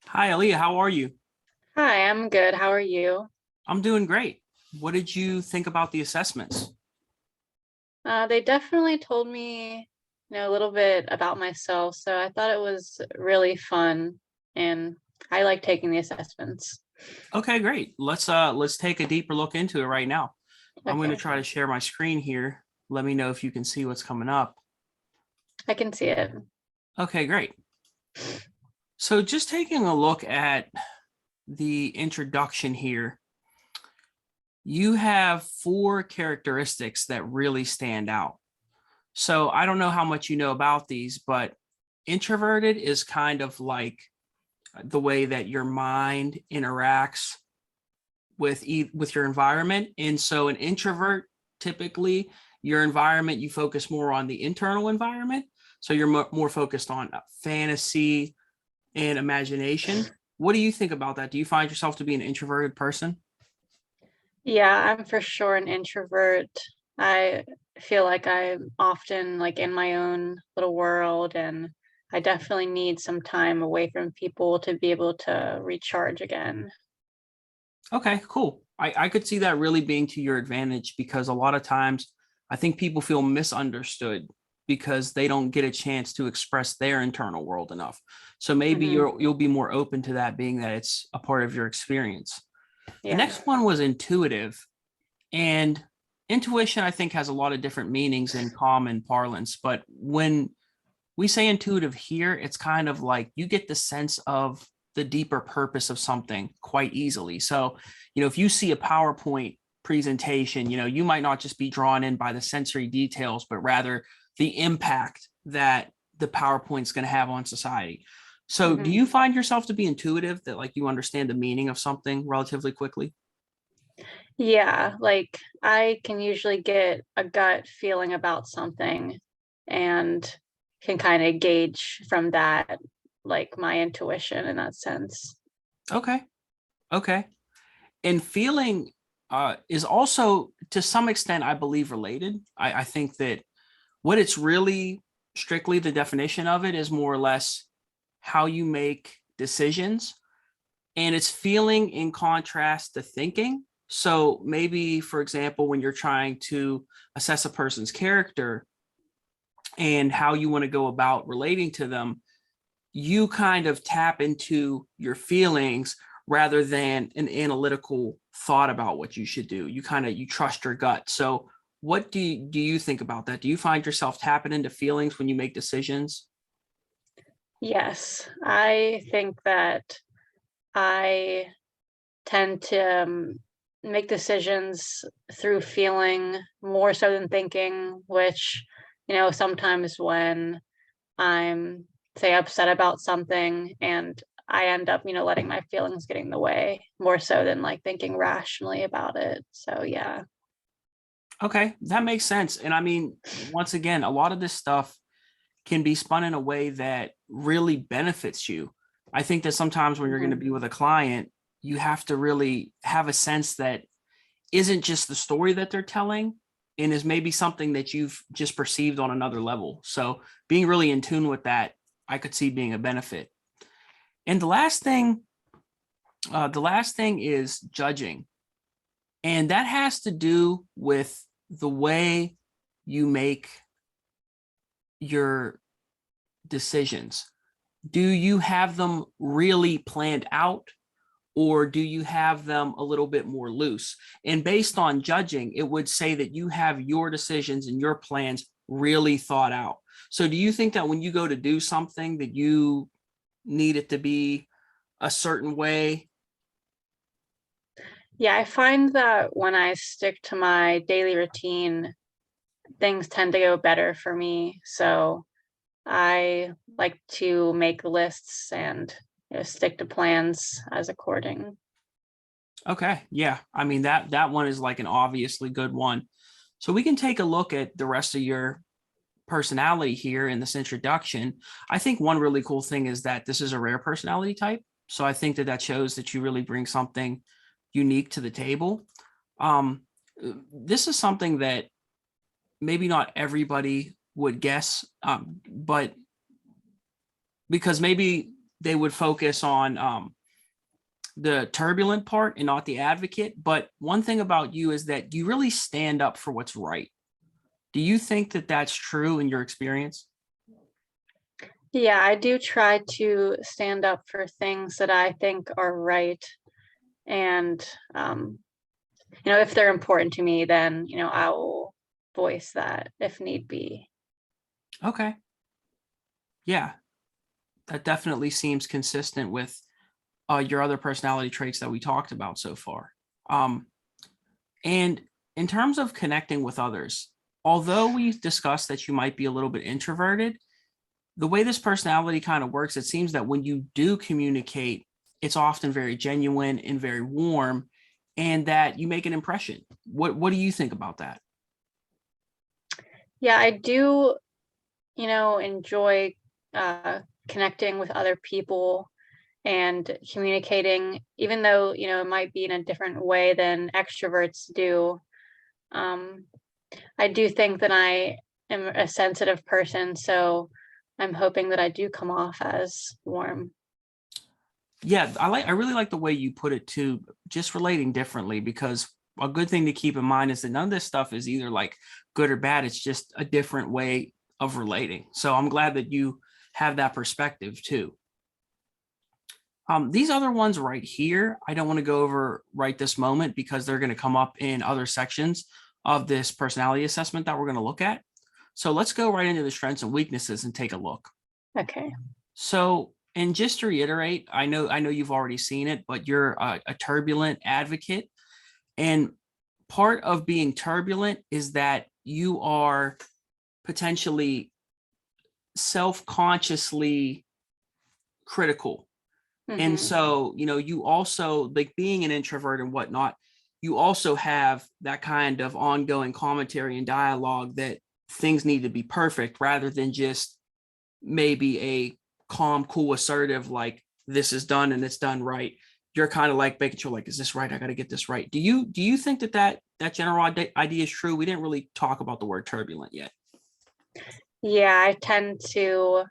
Hi, Aaliyah. How are you? Hi, I'm good. How are you? I'm doing great. What did you think about the assessments? They definitely told me, a little bit about myself, so I thought it was really fun, and I like taking the assessments. Okay, great. Let's take a deeper look into it right now. I'm going to Okay, try to share my screen here. Let me know if you can see what's coming up. I can see it. Okay, great. So just taking a look at the introduction here, you have four characteristics that really stand out. So I don't know how much you know about these, but introverted is kind of like the way that your mind interacts with your environment. And so an introvert, typically your environment, you focus more on the internal environment. So you're more focused on fantasy and imagination. What do you think about that? Do you find yourself to be an introverted person? Yeah, I'm for sure an introvert. I feel like I'm often like in my own little world, and I definitely need some time away from people to be able to recharge again. Okay, cool. I could see that really being to your advantage because a lot of times I think people feel misunderstood because they don't get a chance to express their internal world enough. So maybe Hmm. you'll be more open to that being that it's a part of your experience. The Yeah. next one was intuitive. And intuition, I think, has a lot of different meanings in common parlance. But when we say intuitive here, it's kind of like you get the sense of the deeper purpose of something quite easily. So, if you see a PowerPoint presentation, you might not just be drawn in by the sensory details, but rather the impact that the PowerPoint's going to have on society. So, do Hmm. you find yourself to be intuitive that like you understand the meaning of something relatively quickly? Yeah, like I can usually get a gut feeling about something and can kind of gauge from that, like my intuition in that sense. Okay. Okay. And feeling is also to some extent, I believe, related. I think that what it's really strictly the definition of it is more or less how you make decisions. And it's feeling in contrast to thinking. So maybe, for example, when you're trying to assess a person's character and how you want to go about relating to them, you kind of tap into your feelings rather than an analytical thought about what you should do. You trust your gut. So what do you think about that? Do you find yourself tapping into feelings when you make decisions? Yes, I think that I tend to make decisions through feeling more so than thinking, which, sometimes when I'm, say, upset about something and I end up, letting my feelings get in the way more so than like thinking rationally about it. So, yeah. Okay, that makes sense. And I mean, once again, a lot of this stuff can be spun in a way that really benefits you. I think that sometimes when you're going to Mhm. be with a client, you have to really have a sense that isn't just the story that they're telling and is maybe something that you've just perceived on another level. So being really in tune with that, I could see being a benefit. And the last thing is judging. And that has to do with the way you make your decisions. Do you have them really planned out, or do you have them a little bit more loose? And based on judging, it would say that you have your decisions and your plans really thought out. So do you think that when you go to do something that you need it to be a certain way? Yeah, I find that when I stick to my daily routine, things tend to go better for me. So I like to make lists and stick to plans as according. Okay, yeah. I mean that one is like an obviously good one. So we can take a look at the rest of your personality here in this introduction. I think one really cool thing is that this is a rare personality type. So I think that that shows that you really bring something unique to the table. Um, this is something that maybe not everybody would guess, but because maybe they would focus on the turbulent part and not the advocate. But one thing about you is that you really stand up for what's right. Do you think that that's true in your experience? Yeah, I do try to stand up for things that I think are right. And, if they're important to me, then, I will voice that if need be. Okay. Yeah, that definitely seems consistent with your other personality traits that we talked about so far. Um, and in terms of connecting with others, although we discussed that you might be a little bit introverted, the way this personality kind of works, it seems that when you do communicate, it's often very genuine and very warm, and that you make an impression. What do you think about that? Yeah, I do, enjoy uh, connecting with other people and communicating, even though, it might be in a different way than extroverts do. Um, I do think that I am a sensitive person, so I'm hoping that I do come off as warm. Yeah, I really like the way you put it too, just relating differently, because a good thing to keep in mind is that none of this stuff is either like good or bad. It's just a different way of relating. So I'm glad that you have that perspective too. These other ones right here, I don't want to go over right this moment because they're going to come up in other sections of this personality assessment that we're going to look at. So let's go right into the strengths and weaknesses and take a look. Okay. So, and just to reiterate, I know you've already seen it, but you're a turbulent advocate. And part of being turbulent is that you are potentially self-consciously critical. And Hmm. so, you also, like being an introvert and whatnot, you also have that kind of ongoing commentary and dialogue that things need to be perfect rather than just maybe a calm, cool, assertive, like this is done and it's done right. You're kind of like making sure, like, is this right? I got to get this right. Do you think that general idea is true? We didn't really talk about the word turbulent yet. Yeah, I tend to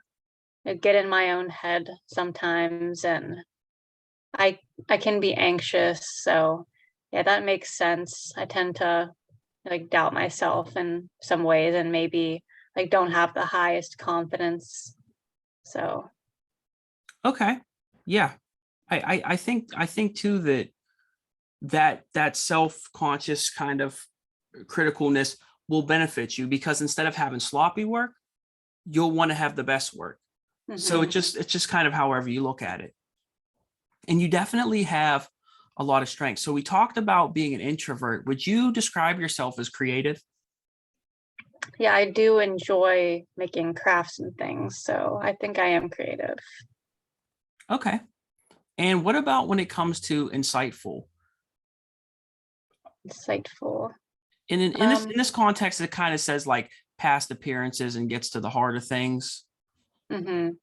get in my own head sometimes, and I I can be anxious, so yeah, that makes sense. I tend to like doubt myself in some ways and maybe like don't have the highest confidence. So, Okay, yeah, I think too that self-conscious kind of criticalness will benefit you because instead of having sloppy work, you'll want to have the best work. So mhm. it's just kind of however you look at it. And you definitely have a lot of strengths. So we talked about being an introvert. Would you describe yourself as creative? Yeah, I do enjoy making crafts and things, so I think I am creative. Okay. And what about when it comes to insightful? Insightful. In this context, it kind of says like past appearances and gets to the heart of things. Mhm.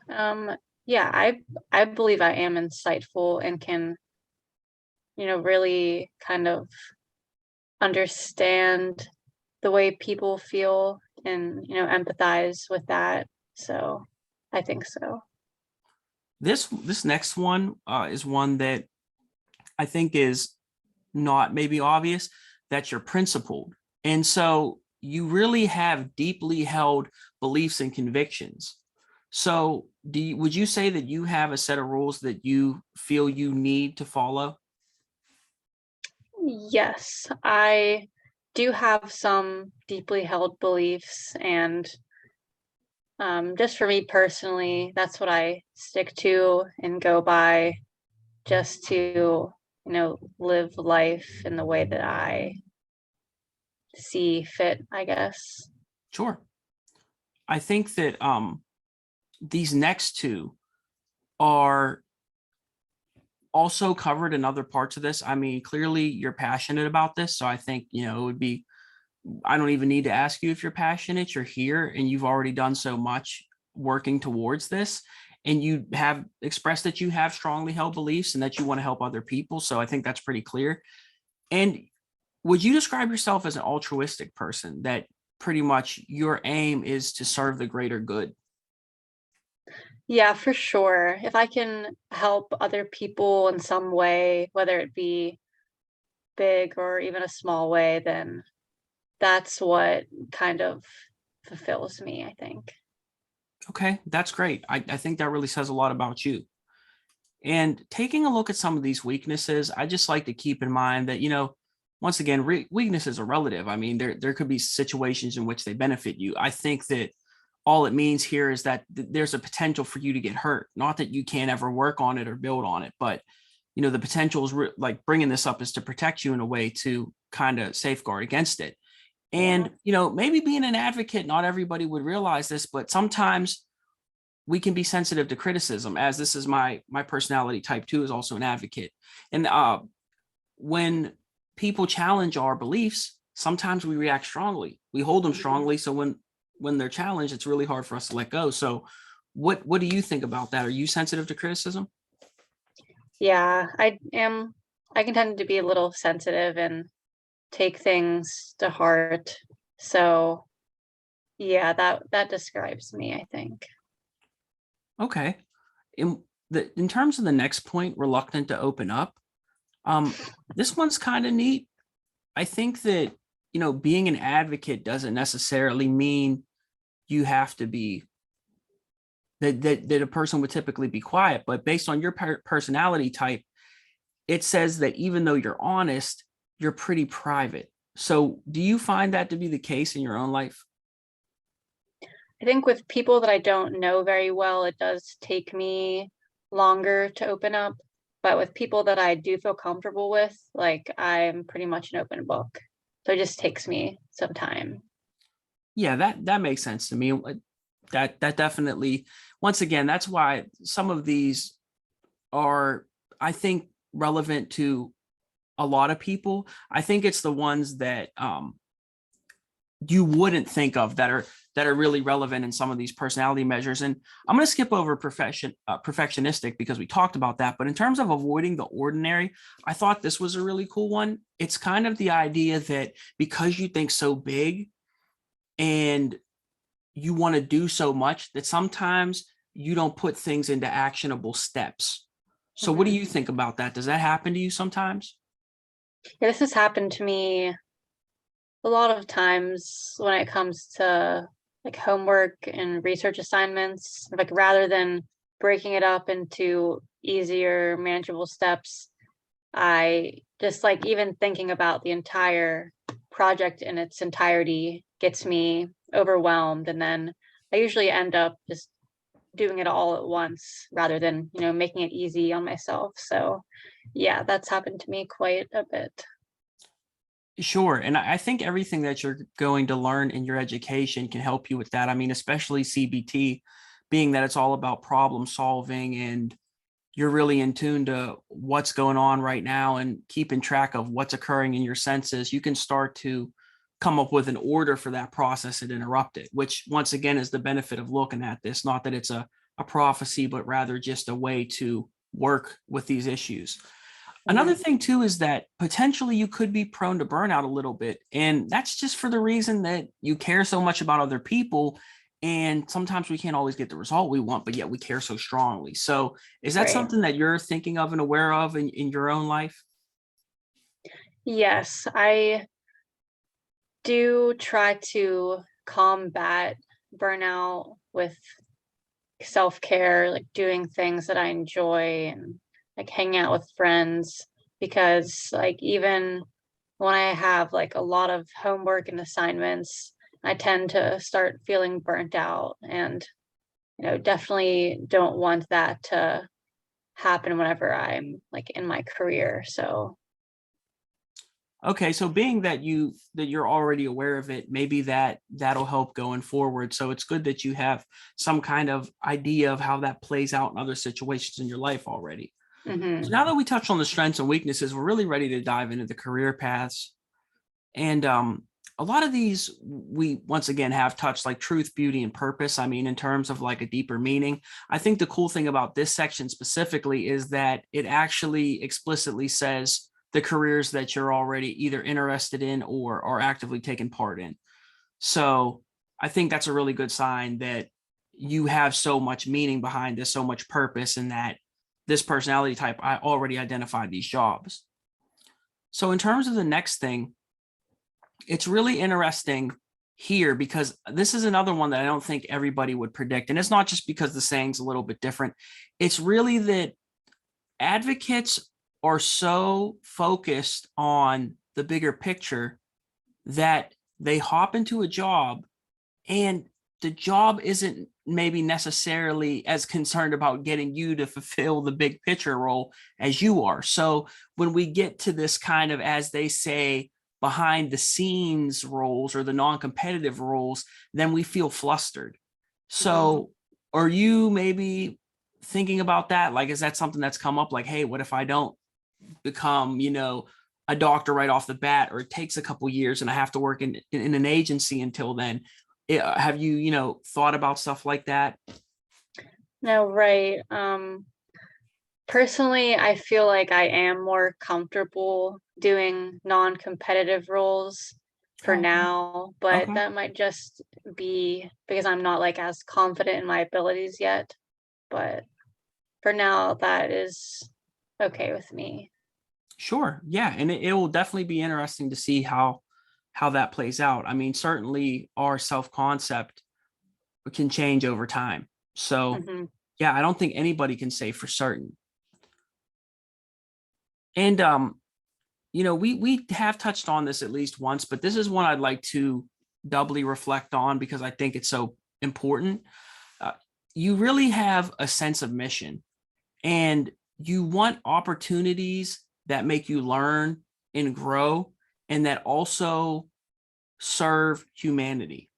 Um, yeah, I believe I am insightful and can, really kind of understand the way people feel and, empathize with that. So, I think so. This next one is one that I think is not maybe obvious, that you're principled. And so you really have deeply held beliefs and convictions. So would you say that you have a set of rules that you feel you need to follow? Yes, I do have some deeply held beliefs, and just for me personally, that's what I stick to and go by just to, live life in the way that I see fit, I guess. Sure. I think that these next two are also covered in other parts of this. I mean, clearly you're passionate about this, so I think, it would be, I don't even need to ask you if you're passionate. You're here and you've already done so much working towards this. And you have expressed that you have strongly held beliefs and that you want to help other people. So I think that's pretty clear. And would you describe yourself as an altruistic person, that pretty much your aim is to serve the greater good? Yeah, for sure. If I can help other people in some way, whether it be big or even a small way, then that's what kind of fulfills me, I think. Okay, that's great. I think that really says a lot about you. And taking a look at some of these weaknesses, I just like to keep in mind that, once again, weaknesses are relative. I mean, there could be situations in which they benefit you. I think that all it means here is that there's a potential for you to get hurt. Not that you can't ever work on it or build on it, but the potential is like bringing this up is to protect you in a way to kind of safeguard against it. Yeah. And maybe being an advocate, not everybody would realize this, but sometimes we can be sensitive to criticism, as this is my personality type too, is also an advocate. And when people challenge our beliefs, sometimes we react strongly, we hold them Mhm. strongly, so when they're challenged, it's really hard for us to let go. So what do you think about that? Are you sensitive to criticism? Yeah, I am. I can tend to be a little sensitive and take things to heart. So, yeah, that describes me, I think. Okay. In terms of the next point, reluctant to open up, um this one's kind of neat. I think that being an advocate doesn't necessarily mean you have to be that a person would typically be quiet, but based on your personality type, it says that even though you're honest, you're pretty private. So do you find that to be the case in your own life? I think with people that I don't know very well, it does take me longer to open up. But with people that I do feel comfortable with, like I'm pretty much an open book. So it just takes me some time. Yeah, that makes sense to me. That definitely, once again, that's why some of these are, I think, relevant to a lot of people. I think it's the ones that you wouldn't think of that are really relevant in some of these personality measures. And I'm going to skip over perfectionistic because we talked about that. But in terms of avoiding the ordinary, I thought this was a really cool one. It's kind of the idea that because you think so big and you want to do so much, that sometimes you don't put things into actionable steps. So what do Mhm. you think about that? Does that happen to you sometimes? Yeah, this has happened to me a lot of times when it comes to like homework and research assignments. Like rather than breaking it up into easier, manageable steps, I just like even thinking about the entire project in its entirety gets me overwhelmed. And then I usually end up just doing it all at once rather than, making it easy on myself. So, yeah, that's happened to me quite a bit. Sure. And I think everything that you're going to learn in your education can help you with that. I mean, especially CBT, being that it's all about problem solving and you're really in tune to what's going on right now and keeping track of what's occurring in your senses, you can start to come up with an order for that process and interrupt it, which once again is the benefit of looking at this. Not that it's a prophecy, but rather just a way to work with these issues. Another Mhm. thing too is that potentially you could be prone to burnout a little bit. And that's just for the reason that you care so much about other people. And sometimes we can't always get the result we want, but yet we care so strongly. So is that Right. something that you're thinking of and aware of in your own life? Yes, I do try to combat burnout with self-care, like doing things that I enjoy and like hanging out with friends because like even when I have like a lot of homework and assignments, I tend to start feeling burnt out and definitely don't want that to happen whenever I'm like in my career. So, Okay, so being that you're already aware of it, maybe that'll help going forward. So it's good that you have some kind of idea of how that plays out in other situations in your life already. So mhm, now that we touched on the strengths and weaknesses, we're really ready to dive into the career paths. And a lot of these we once again have touched, like truth, beauty, and purpose. I mean, in terms of like a deeper meaning. I think the cool thing about this section specifically is that it actually explicitly says the careers that you're already either interested in or are actively taking part in. So I think that's a really good sign that you have so much meaning behind this, so much purpose, and that this personality type, I already identified these jobs. So in terms of the next thing, it's really interesting here because this is another one that I don't think everybody would predict. And it's not just because the saying's a little bit different. It's really that advocates are so focused on the bigger picture that they hop into a job and the job isn't maybe necessarily as concerned about getting you to fulfill the big picture role as you are. So when we get to this kind of, as they say, behind the scenes roles or the non-competitive roles, then we feel flustered. So are you maybe thinking about that? Like, is that something that's come up? Like, hey, what if I don't become, a doctor right off the bat, or it takes a couple years and I have to work in an agency until then? Have you, thought about stuff like that? No, right. Personally, I feel like I am more comfortable doing non-competitive roles for Oh, now, but okay. that might just be because I'm not like as confident in my abilities yet. But for now, that is okay with me. Sure. Yeah. And it will definitely be interesting to see how that plays out. I mean, certainly our self-concept can change over time. So Hmm. yeah, I don't think anybody can say for certain. And we have touched on this at least once, but this is one I'd like to doubly reflect on because I think it's so important. Uh, you really have a sense of mission, and you want opportunities that make you learn and grow, and that also serve humanity.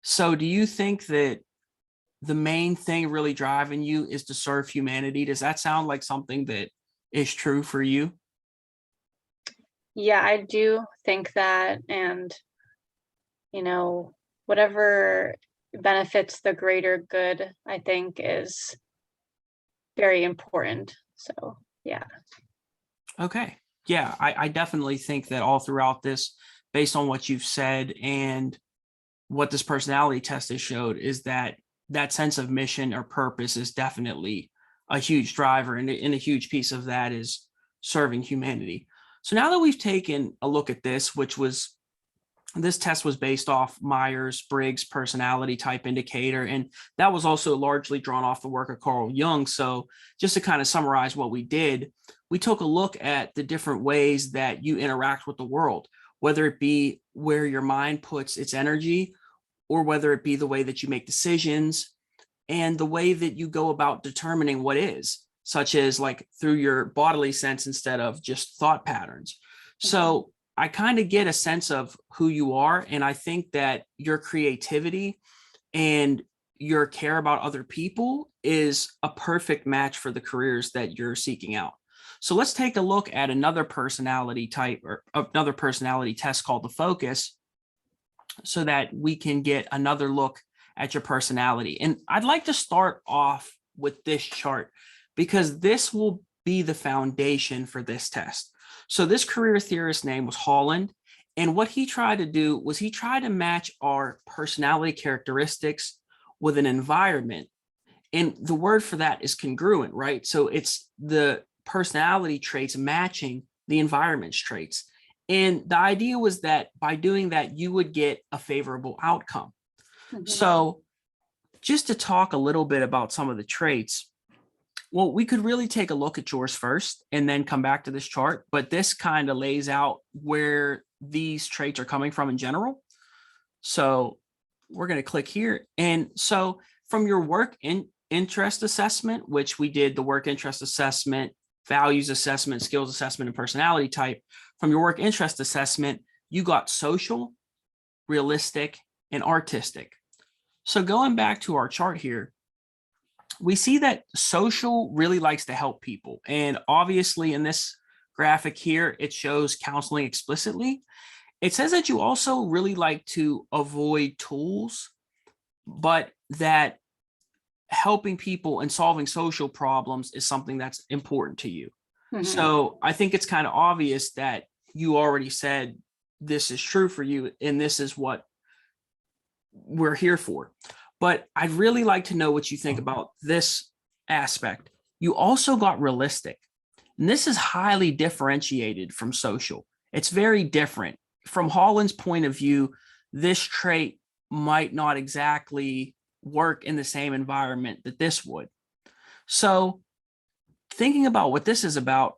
So do you think that the main thing really driving you is to serve humanity? Does that sound like something that is true for you? Yeah, I do think that, and whatever benefits the greater good, I think is very important. So, yeah. Okay. Yeah, I definitely think that all throughout this, based on what you've said and what this personality test has showed, is that that sense of mission or purpose is definitely a huge driver, and a huge piece of that is serving humanity. So now that we've taken a look at this test was based off Myers-Briggs personality type indicator, and that was also largely drawn off the work of Carl Jung. So just to kind of summarize what we did, we took a look at the different ways that you interact with the world, whether it be where your mind puts its energy, or whether it be the way that you make decisions and the way that you go about determining what is, such as like through your bodily sense instead of just thought patterns. Mhm. So I kind of get a sense of who you are. And I think that your creativity and your care about other people is a perfect match for the careers that you're seeking out. So let's take a look at another personality type or another personality test called the focus, so that we can get another look at your personality. And I'd like to start off with this chart because this will be the foundation for this test. So this career theorist name was Holland. And what he tried to do was he tried to match our personality characteristics with an environment. And the word for that is congruent, right? So it's the personality traits matching the environment's traits. And the idea was that by doing that, you would get a favorable outcome. Mhm. So just to talk a little bit about some of the traits, well, we could really take a look at yours first and then come back to this chart. But this kind of lays out where these traits are coming from in general. So we're going to click here. And so from your work interest assessment, which we did the work interest assessment, values assessment, skills assessment, and personality type, from your work interest assessment, you got social, realistic, and artistic. So going back to our chart here, we see that social really likes to help people. And obviously in this graphic here, it shows counseling explicitly. It says that you also really like to avoid tools, but that helping people and solving social problems is something that's important to you. Mhm. So I think it's kind of obvious that you already said this is true for you and this is what we're here for. But I'd really like to know what you think about this aspect. You also got realistic. And this is highly differentiated from social. It's very different. From Holland's point of view, this trait might not exactly work in the same environment that this would. So, thinking about what this is about,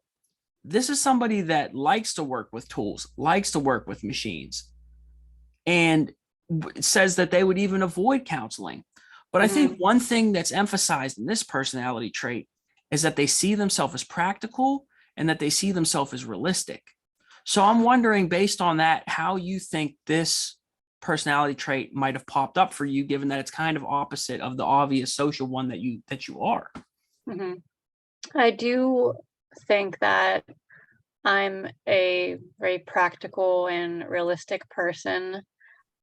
this is somebody that likes to work with tools, likes to work with machines, and says that they would even avoid counseling. But I think Mhm. one thing that's emphasized in this personality trait is that they see themselves as practical and that they see themselves as realistic. So I'm wondering, based on that, how you think this personality trait might have popped up for you, given that it's kind of opposite of the obvious social one that you are. Mhm. I do think that I'm a very practical and realistic person.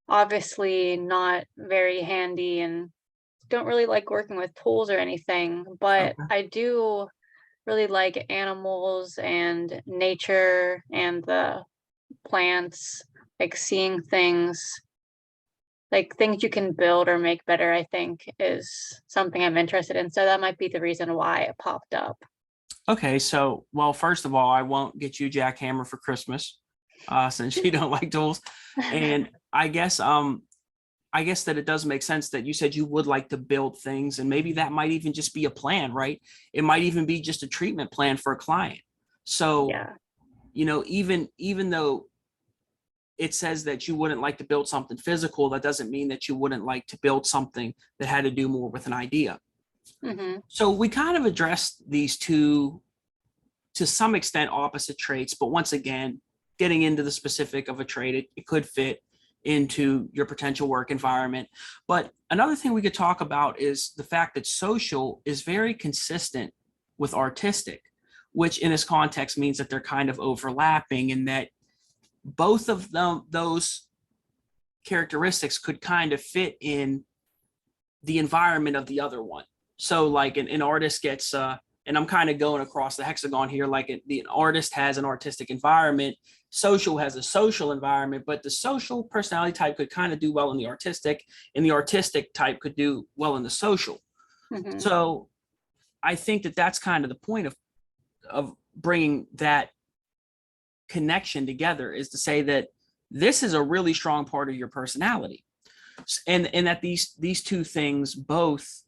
Obviously, not very handy and don't really like working with tools or anything, but Okay. I do really like animals and nature and the plants, like seeing things, like things you can build or make better, I think is something I'm interested in. So that might be the reason why it popped up. Okay, so well, first of all, I won't get you a jackhammer for Christmas, since you don't like tools. And I guess that it does make sense that you said you would like to build things, and maybe that might even just be a plan, right? It might even be just a treatment plan for a client. So, Yeah. even though it says that you wouldn't like to build something physical, that doesn't mean that you wouldn't like to build something that had to do more with an idea. Hmm. So we kind of addressed these two to some extent opposite traits, but once again, getting into the specific of a trait, it could fit into your potential work environment. But another thing we could talk about is the fact that social is very consistent with artistic, which in this context means that they're kind of overlapping and that both of them, those characteristics could kind of fit in the environment of the other one. So like an artist gets and I'm kind of going across the hexagon here, like an artist has an artistic environment, social has a social environment, but the social personality type could kind of do well in the artistic, and the artistic type could do well in the social. Hmm. So I think that that's kind of the point of bringing that connection together, is to say that this is a really strong part of your personality, and that these two things both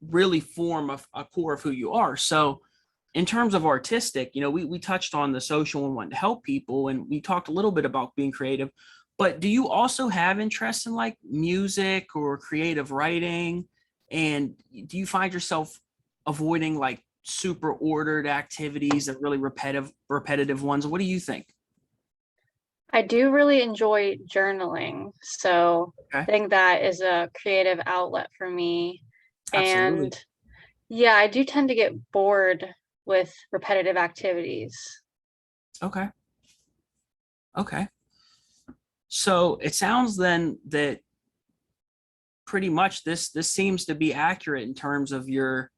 really form a core of who you are. So in terms of artistic, we touched on the social and wanting to help people, and we talked a little bit about being creative, but do you also have interest in like music or creative writing? And do you find yourself avoiding like super ordered activities and really repetitive ones? What do you think? I do really enjoy journaling. So Okay. I think that is a creative outlet for me. And Absolutely. yeah, I do tend to get bored with repetitive activities. Okay. Okay. So it sounds then that pretty much this seems to be accurate in terms of your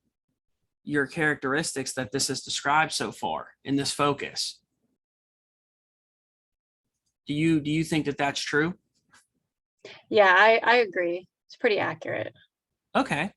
characteristics that this has described so far in this focus. Do you think that that's true? Yeah, I agree. It's pretty accurate. Okay.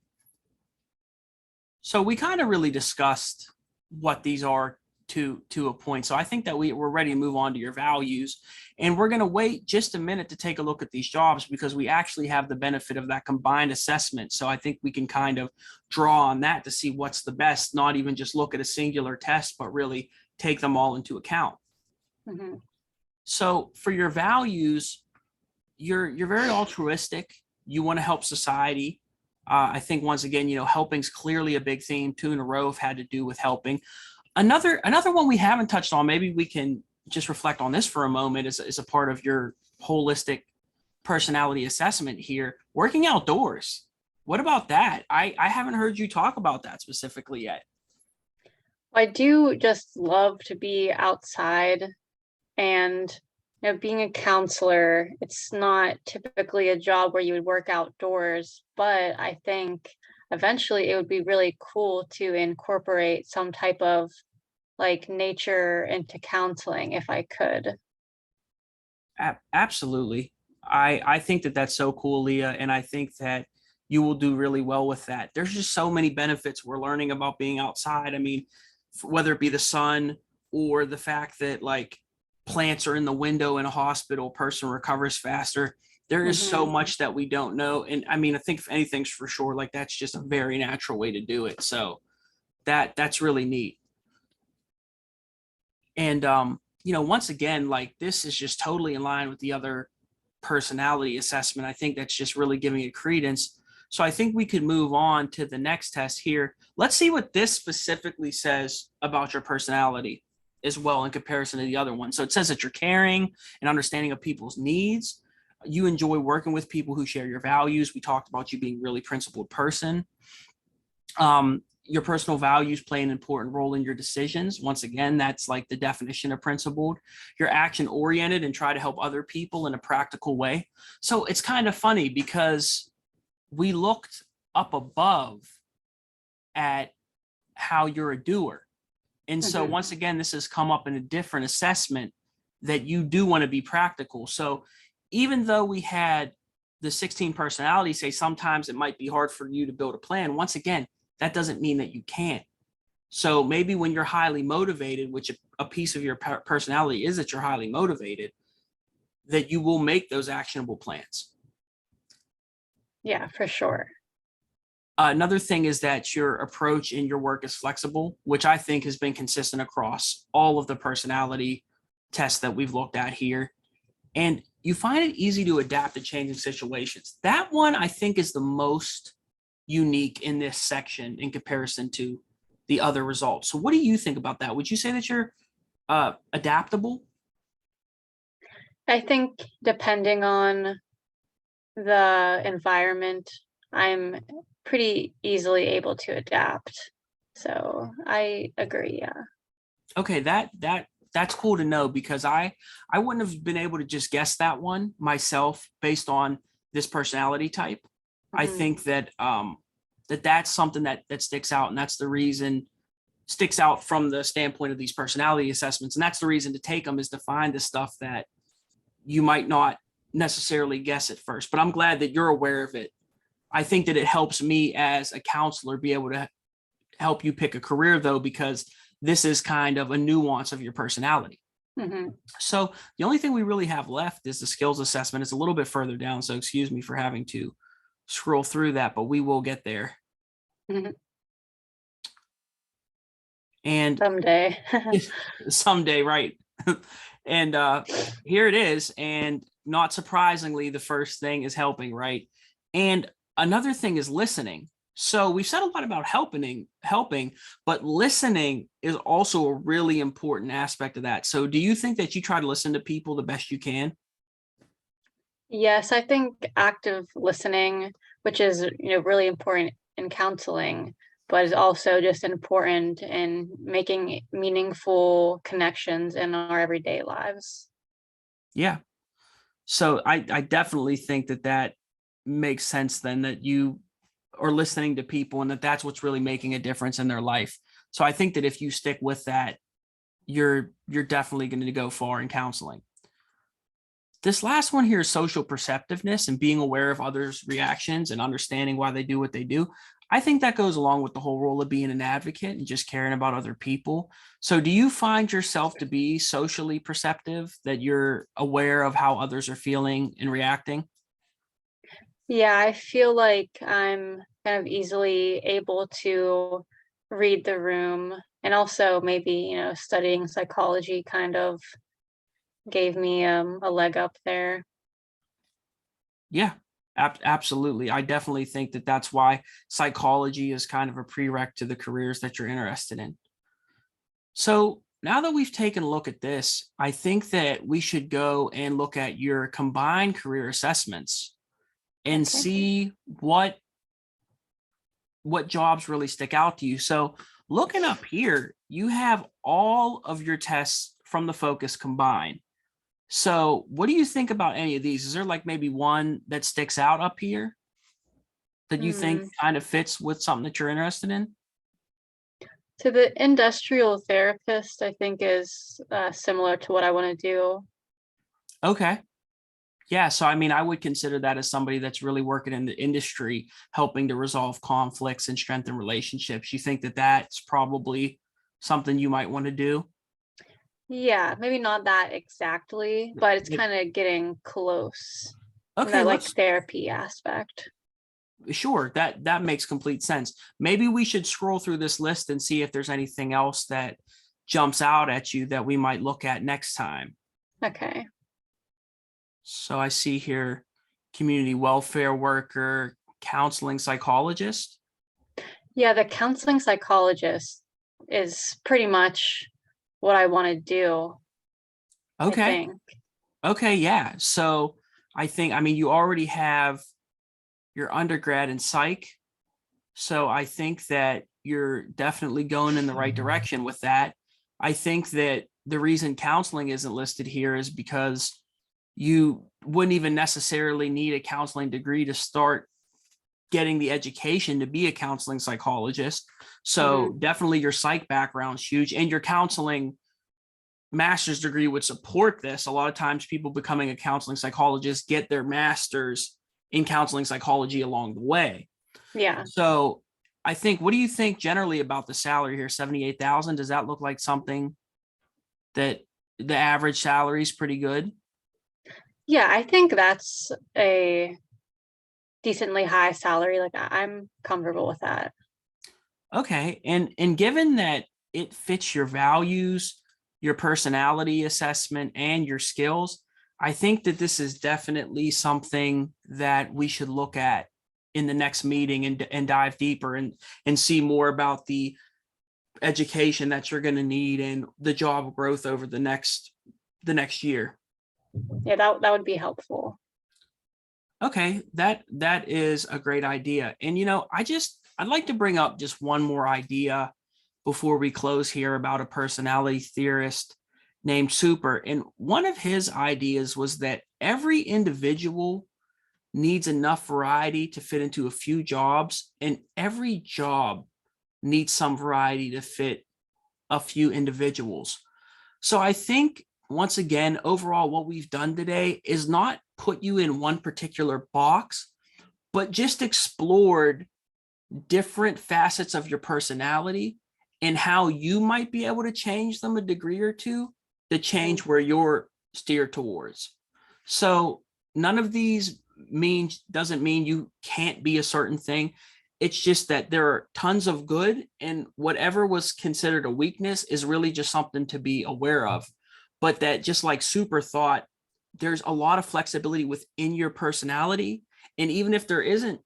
So we kind of really discussed what these are to a point. So I think that we're ready to move on to your values. And we're going to wait just a minute to take a look at these jobs because we actually have the benefit of that combined assessment. So I think we can kind of draw on that to see what's the best, not even just look at a singular test, but really take them all into account. Hmm. So for your values, you're very altruistic. You want to help society. I think once again, helping's clearly a big theme. Two in a row have had to do with helping. Another one we haven't touched on. Maybe we can just reflect on this for a moment. Is a part of your holistic personality assessment here. Working outdoors. What about that? I haven't heard you talk about that specifically yet. I do just love to be outside and being a counselor, it's not typically a job where you would work outdoors, but I think eventually it would be really cool to incorporate some type of like nature into counseling if I could. Absolutely. I think that that's so cool, Leah, and I think that you will do really well with that. There's just so many benefits we're learning about being outside. I mean, whether it be the sun or the fact that like plants are in the window in a hospital, person recovers faster. There is so Hmm. much that we don't know. And I mean, I think if anything's for sure, like that's just a very natural way to do it. So that's really neat. And once again, like this is just totally in line with the other personality assessment. I think that's just really giving it credence. So I think we could move on to the next test here. Let's see what this specifically says about your personality as well in comparison to the other one. So it says that you're caring and understanding of people's needs. You enjoy working with people who share your values. We talked about you being a really principled person. Your personal values play an important role in your decisions. Once again, that's like the definition of principled. You're action oriented and try to help other people in a practical way. So it's kind of funny because we looked up above at how you're a doer. And so Hmm. once again, this has come up in a different assessment that you do want to be practical. So even though we had the 16 personalities say sometimes it might be hard for you to build a plan, once again, that doesn't mean that you can't. So maybe when you're highly motivated, which a piece of your personality is that you're highly motivated, that you will make those actionable plans. Yeah, for sure. Another thing is that your approach in your work is flexible, which I think has been consistent across all of the personality tests that we've looked at here. And you find it easy to adapt to changing situations. That one I think is the most unique in this section in comparison to the other results. So what do you think about that? Would you say that you're adaptable? I think depending on the environment, I'm pretty easily able to adapt. So I agree, yeah. Okay, that's cool to know because I wouldn't have been able to just guess that one myself based on this personality type. I Hmm. think that that's something that sticks out, and that's the reason sticks out from the standpoint of these personality assessments, and that's the reason to take them is to find the stuff that you might not necessarily guess at first. But I'm glad that you're aware of it. I think that it helps me as a counselor be able to help you pick a career though, because this is kind of a nuance of your personality. Hmm. So the only thing we really have left is the skills assessment. It's a little bit further down, so excuse me for having to scroll through that, but we will get there. Hmm. And Someday. someday, right? And here it is. And not surprisingly, the first thing is helping, right? And another thing is listening. So we've said a lot about helping, but listening is also a really important aspect of that. So do you think that you try to listen to people the best you can? Yes, I think active listening, which is, really important in counseling, but is also just important in making meaningful connections in our everyday lives. Yeah. So I definitely think that makes sense then that you are listening to people and that's what's really making a difference in their life. So I think that if you stick with that, you're definitely going to go far in counseling. This last one here is social perceptiveness and being aware of others' reactions and understanding why they do what they do. I think that goes along with the whole role of being an advocate and just caring about other people. So, do you find yourself to be socially perceptive, that you're aware of how others are feeling and reacting? Yeah, I feel like I'm kind of easily able to read the room, and also maybe, studying psychology kind of gave me a leg up there. Yeah, absolutely. I definitely think that that's why psychology is kind of a prereq to the careers that you're interested in. So now that we've taken a look at this, I think that we should go and look at your combined career assessments and Okay. see what jobs really stick out to you. So looking up here, you have all of your tests from the focus combined. So what do you think about any of these? Is there like maybe one that sticks out up here that you think Hmm. kind of fits with something that you're interested in? So the industrial therapist, I think, is similar to what I want to do. Okay. Yeah, so I mean, I would consider that as somebody that's really working in the industry, helping to resolve conflicts and strengthen relationships. You think that that's probably something you might want to do? Yeah, maybe not that exactly, but it's Yep. kind of getting close in Okay, that like let's therapy aspect. sure, that makes complete sense. Maybe we should scroll through this list and see if there's anything else that jumps out at you that we might look at next time. Okay. So I see here community welfare worker, counseling psychologist. Yeah, the counseling psychologist is pretty much what I want to do, I Okay. think. Okay, yeah. So I think, I mean, you already have your undergrad in psych. So I think that you're definitely going in the right direction with that. I think that the reason counseling isn't listed here is because you wouldn't even necessarily need a counseling degree to start getting the education to be a counseling psychologist. So Hmm. definitely your psych background's huge, and your counseling master's degree would support this. A lot of times people becoming a counseling psychologist get their master's in counseling psychology along the way. Yeah. So I think, what do you think generally about the salary here? 78,000. Does that look like something that the average salary is pretty good? Yeah, I think that's a decently high salary. Like I'm comfortable with that. Okay. And given that it fits your values, your personality assessment, and your skills, I think that this is definitely something that we should look at in the next meeting and dive deeper and see more about the education that you're going to need and the job growth over the next year. Yeah, that would be helpful. Okay, that is a great idea. And I'd like to bring up just one more idea before we close here about a personality theorist named Super. And one of his ideas was that every individual needs enough variety to fit into a few jobs, and every job needs some variety to fit a few individuals. So I think, once again, overall, what we've done today is not put you in one particular box, but just explored different facets of your personality and how you might be able to change them a degree or two to Mhm. change where you're steered towards. So none of these means doesn't mean you can't be a certain thing. It's just that there are tons of good, and whatever was considered a weakness is really just something to be aware of. But that, just like Super thought, there's a lot of flexibility within your personality. And even if there isn't,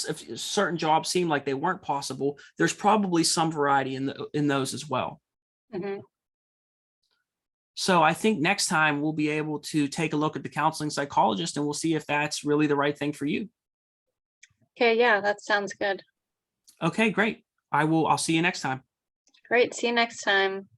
if certain jobs seem like they weren't possible, there's probably some variety in those as well. Mhm. So I think next time we'll be able to take a look at the counseling psychologist, and we'll see if that's really the right thing for you. Okay, yeah, that sounds good. Okay, great. I'll see you next time. Great. See you next time.